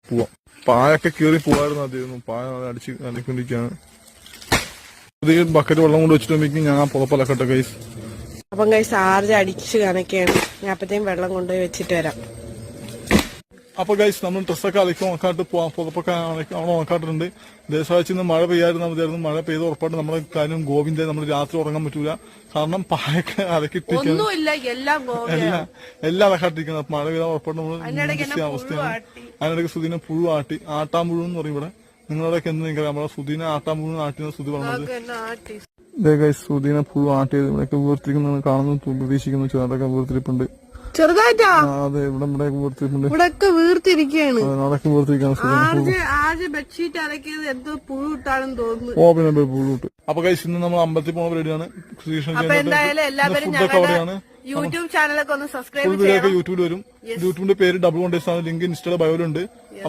പോവാം. പായൊക്കെ കീറി പോവായിരുന്നു ആദ്യം. പായ അടിച്ച് അടിക്കൊണ്ടിരിക്കുകയാണ്. ബക്കറ്റ് വെള്ളം കൊണ്ട് വെച്ചിട്ട് ഞാൻ പുതപ്പലക്കട്ടെ ഗൈസ്. അപ്പം ഗൈസ് ആർജ് അടിച്ച് കണക്കാണ്. ഞാൻ അപ്പത്തേക്കും വെള്ളം കൊണ്ടുപോയി വെച്ചിട്ട് വരാം. അപ്പൊ ഗൈസ് നമ്മൾ ഡ്രസ്സൊക്കെ അലക്കി ഉണക്കാട്ട് പോവാം. പുതപ്പൊക്കെ അവിടെ ഉണക്കാട്ടുണ്ട്. ദേശവാഴ്ച മഴ പെയ്യായിരുന്നു മതിയായിരുന്നു. മഴ പെയ്ത് ഉറപ്പായിട്ട് നമ്മുടെ കാര്യം ഗോവിന്ദ നമ്മൾ രാത്രി ഉറങ്ങാൻ പറ്റൂല. കാരണം പായൊക്കെ അലക്കിട്ടിരിക്കണം. എല്ലാം അലക്കാട്ടിരിക്കണം. മഴ പെയ്താൽ ഉറപ്പായിട്ട് നമ്മൾ അവസ്ഥയാണ്. അതിനിടയ്ക്ക് സുധീനെ പുഴു ആട്ടാൻ പുഴു എന്ന് പറയും ഇവിടെ. നിങ്ങളോടൊക്കെ എന്ത് നിൽക്കാം. നമ്മളെ സുധീനെ ആട്ടാൻ പുഴു ആട്ടിയെന്ന് സുധി പറഞ്ഞത്. സുധീനെ പുഴു ആട്ടിയത് ഇവിടെയൊക്കെ വീർത്തിരിക്കുന്ന കാണുന്നു പ്രതീക്ഷിക്കുന്നു. ചെറുതൊക്കെ വീർത്തിരിപ്പുണ്ട് ചെറുതായിട്ടാ. അതെ ഇവിടെ വീർത്തിരിപ്പുണ്ട്. ഇവിടെയൊക്കെ വീർത്തിരിക്കുകയാണ്. അതൊക്കെ വീർത്തിരിക്കാണ്. ബെഡ്ഷീറ്റ് അലക്കിയത് എന്തോ പുഴു ഇട്ടാണെന്ന് തോന്നുന്നു. ഓ പിന്നെ പുഴു ഇട്ട്. അപ്പൊ കഴിച്ച് ഇന്ന് നമ്മൾ അമ്പലത്തിൽ പോകുന്ന പരിപാടിയാണ്. എന്തായാലും എല്ലാവരും യൂട്യൂബ് ചാനലൊക്കെ ഒന്ന് സബ്സ്ക്രൈബ് ചെയ്യണം. യൂട്യൂബിൽ വരും. യൂട്യൂബിന്റെ പേര് ഡബിൾ കോണ്ടേഴ്സ് ആണ്. ലിങ്ക് ഇൻസ്റ്റയുടെ ബയോയിലുണ്ട്.